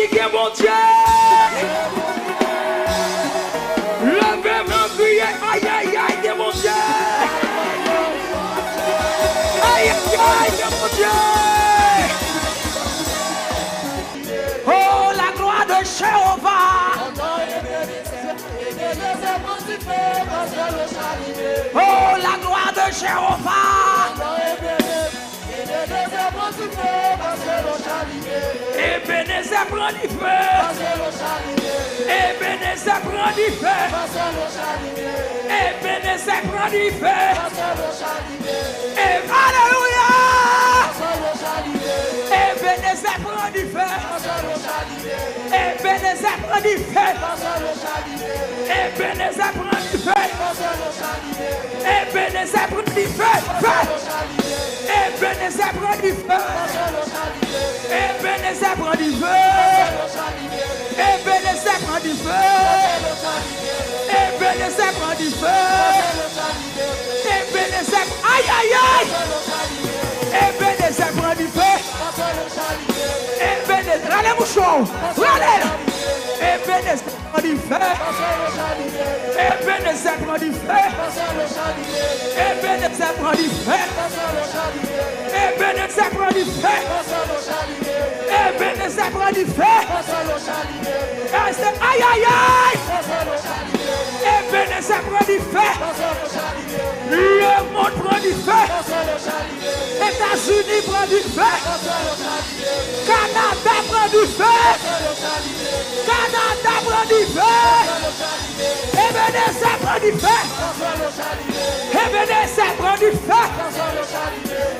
Ligue mon Dieu. Levez-moi, criez, aïe, aïe, aïe, mon Dieu. Aïe, aïe, aïe, mon Dieu. Oh, la gloire de Jéhovah. Oh, la gloire de Jéhovah. Ebenezer prend du feu. Ebenezer prend du feu. Ebenezer prend du feu. Alléluia. Ebenezer prend du feu. Ebenezer prend du feu. Ebenezer prend du feu. Ebenezer prend du feu. Ebenezer prend du feu. Ebenezer prend du feu. Ebenezer prend du feu. Ebenezer prend du feu. Ebenezer, aïe aïe aïe. Ebenezer prend du feu. Ebenezer, allez mouchon, allez. Ebenezer prend du feu. Ebenezer prend du feu. Ebenezer prend du feu. Ebenezer prend du feu. Ebenezer prend du feu. Aïe aïe aïe. Ebenezer prend du feu. Le monde prend du feu. États-Unis prend du feu. Canada prend du feu. Canada prend du feu. Ebenezer prend du feu. Ebenezer prend du feu.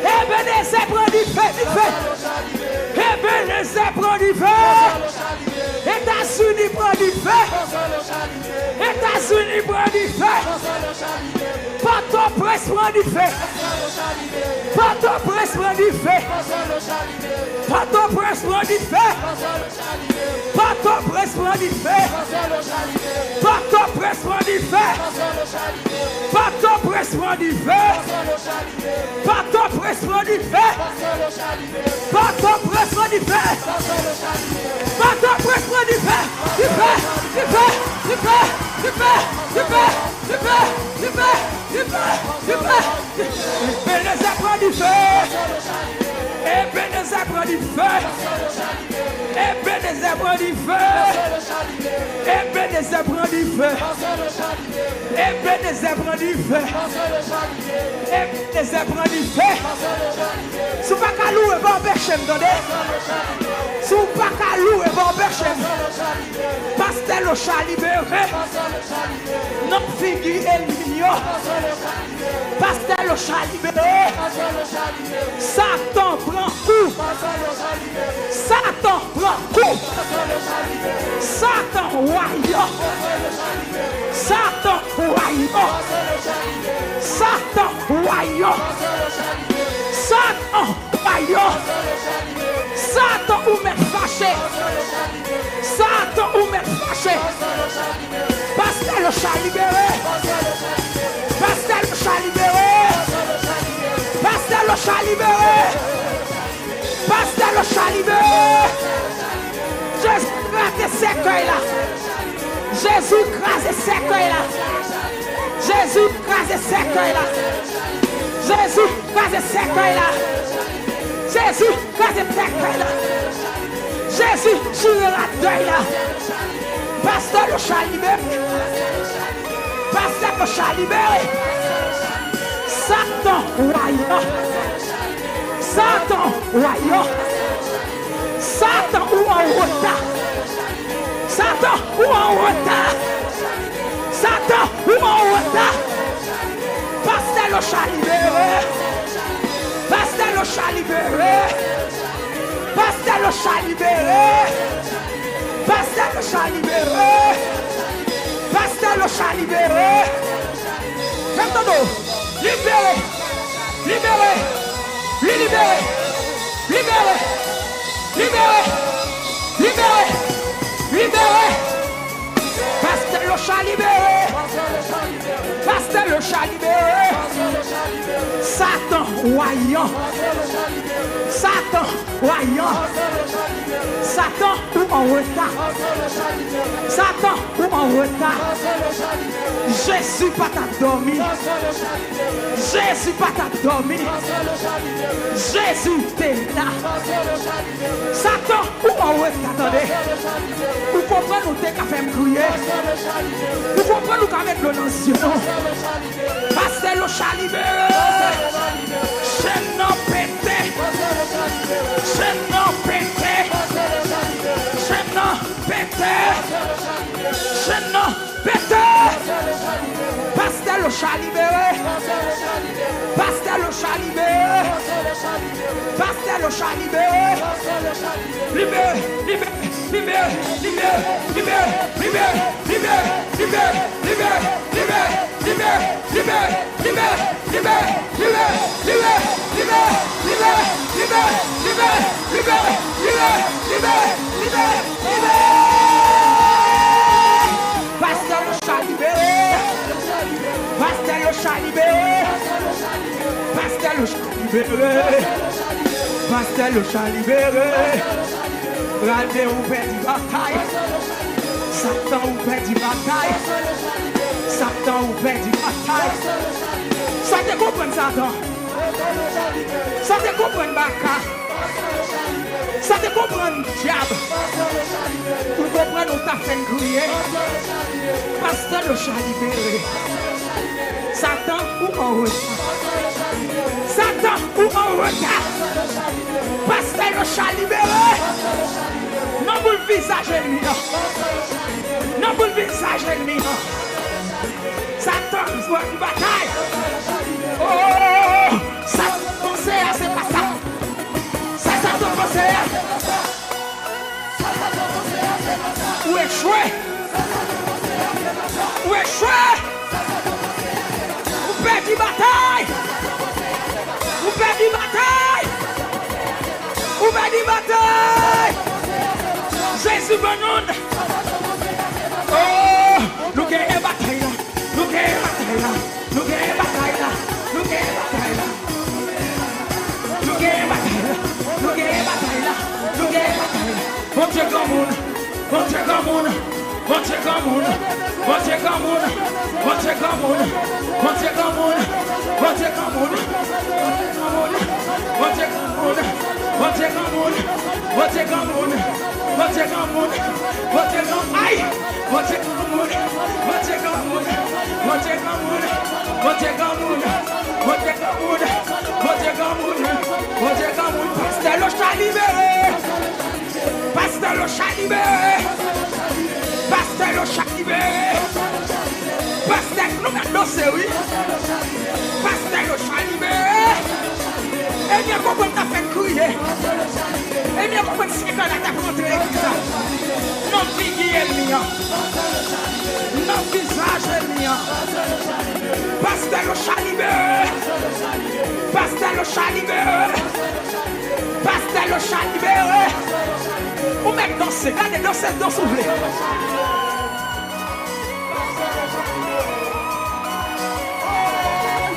Ebenezer prend du feu. Ebenezer prend du feu. États-Unis prend du feu. États-Unis prend du feu. Port-au-Prince prend du feu. Port-au-Prince prend du feu. Port-au-Prince prend du feu. Port-au-Prince prend du feu. Port-au-Prince prend du feu. Port-au-Prince prend du feu. Port-au-Prince prend du feu. Port-au-Prince prend du feu. Port-au-Prince prend du feu. Du feu, du feu, du feu, du feu, du feu, du feu, du feu, du feu, du feu. Ebenezer prend du feu. Ebenezer prend du feu. Ebenezer prend du feu. Ebenezer prend du feu. Ebenezer prend du feu. Ebenezer prend du feu. Sous pas qu'à louer, bon berchem, donnez. Sous pas qu'à louer, bon berchem. Pastel au chat libéré. Non figure éliminio. Pastel au chat libéré. Satan prend coup. Satan prend coup. Satan royaume. Satan royaume. Satan royaume. Satan royaume. Satan ou m'est fâché. Satan ou m'est fâché. Pastel le chat libéré. Pastel le chat libéré. Pastel le chat libéré. Pastel le chat libéré. Jésus crase ses cueils là. Jésus crase ses cueils là. Jésus crase ses cueils là. Jésus crase ses cueils là. Jésus crase ses cueils là. Jésus sur la deuil là. Pasteur le chat libéré. Pasteur le chat libéré. Satan royaume. Satan royaume. Satan ou en retard. Satan ou en retard. Satan ou en retard. Pasteur le chat libéré. Pasteur le chat libéré. Pasteur le chat libéré. Pasteur le chat libéré. Pasteur le chat libéré. Ferme ton dos. Libéré. Libéré. Libéré. Libéré. Libéré. Libéré. Libéré. Pasteur le chat libéré. Pasteur le chat libéré. Satan royaume. Satan, voyant. Satan, ou en retard. Satan, ou en retard. Jésus pas t'a dormi. Jésus pas t'a dormi. Jésus t'es là. Satan, ou en retard. Attendez. Vous comprenez nous t'es qu'à faire me crier. Vous comprenez nous qu'à mettre le nom. Pasteur le chalibé. Chaîne non pété. Chaîne non pété. Chaîne non pété. Chaîne non pété. Pasteur le chalibé. Pasteur le chalibé. Pasteur le chalibé. Libéré, libéré, libéré, libéré, libéré, libéré, libéré, libéré, libéré, libéré, libéré, libéré, libéré, libéré, libéré, libéré, libéré, libéré, Pasteur le chat libéré. Pasteur le chat libéré. Pasteur le chat libéré. Pasteur le chat libéré. Regardez où fait du bataille. Satan où fait du bataille. Satan où fait du bataille. Ça te comprend Satan. Ça te comprend Baka. Ça te comprend diable. Vous comprenez où t'as fait crier. Pasteur le chat libéré. Satan ou en retard. Satan ou en retard. Pasteur le chat libéré. Non pour le visage ennemi. Non pour le visage ennemi. Satan voit une bataille. Oh, Satan conseil, c'est pas ça. Satan conseil. Ou échoué. Ou échoué. Ou perdu bataille. Ou perdu bataille. Ou perdu bataille. Jésus Bonon. Oh, nous gagnons bataille là. Nous gagnons bataille là. Nous gagnons bataille là. Nous gagnons bataille là. Nous gagnons bataille là. Nous gagnons bataille là. Nous gagnons bataille là. Bon Dieu comme on. Bon Dieu comme on. Bon Dieu comme on. Bon Dieu comme on. Bon Dieu comme on. Bon Dieu comme on. Bon Dieu comme on. Bon Dieu comme on. Bon Dieu comme on. Bon Dieu comme on. Bon Dieu comme on. Bon Dieu comme aïe. Bon Dieu comme on. Bon Dieu comme on. Bon Dieu comme on. Bon Dieu comme on. Bon Dieu comme on. Bon Dieu comme on. Bon Dieu comme on. Pasteur le chat libéré. Pasteur le chat libéré. Pasteur le chat libéré. Pasteur nous mettons c'est oui. Pasteur le chat libéré. Et bien comment t'as fait crier. Et bien comment c'est qu'on a montré ça. Non figure ennemi. Non visage ennemi. Pasteur le chat libéré. Pasteur le chat libéré. Pasteur le chat libéré. Ou même danser, regardez danser, danse ouvrez.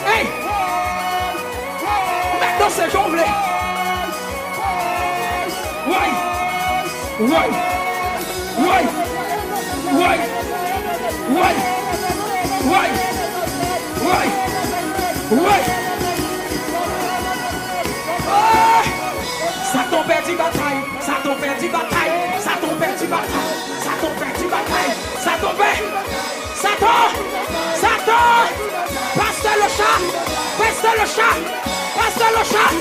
Hey! Ou même danser, j'ouvre. Ouais! Ouais! Ouais! Ouais! Ouais! Ouais! Ouais! Ouais! Satan perd du bataille, Satan perd du bataille, Satan perd du bataille, Satan perd du bataille, Satan perd, Satan, Satan, pasteur le chat, pasteur le chat, pasteur le chat,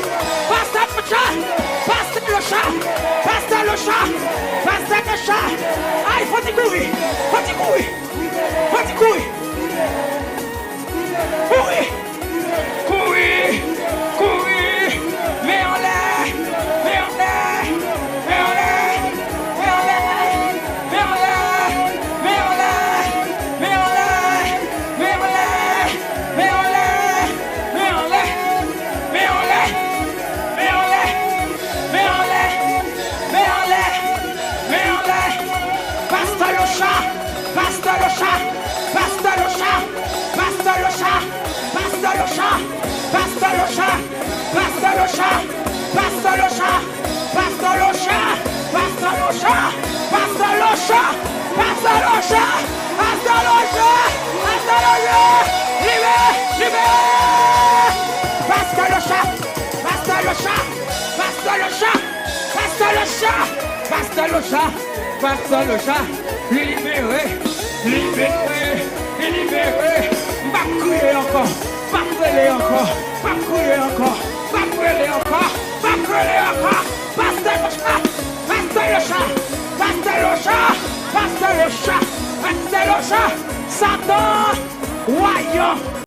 pasteur le chat, pasteur le chat, pasteur le chat, pasteur le chat, ah il faut y courir, faut y courir, faut y courir, courir, courir, courir, mais en l'air. Pasteur le chat, pasteur le chat, pasteur le chat, pasteur le chat, libéré, libéré. Pasteur le chat, pasteur le chat, pasteur le chat, pasteur le chat, pasteur le chat, pasteur le chat, libéré, libéré, libéré. Pas crier encore, pas crier encore, pas crier encore, pas crier encore, pas crier encore. Pasteur le chat, pasteur le chat, pasteur le chat, pasteur le chat, pasteur le chat, Satan, voyons.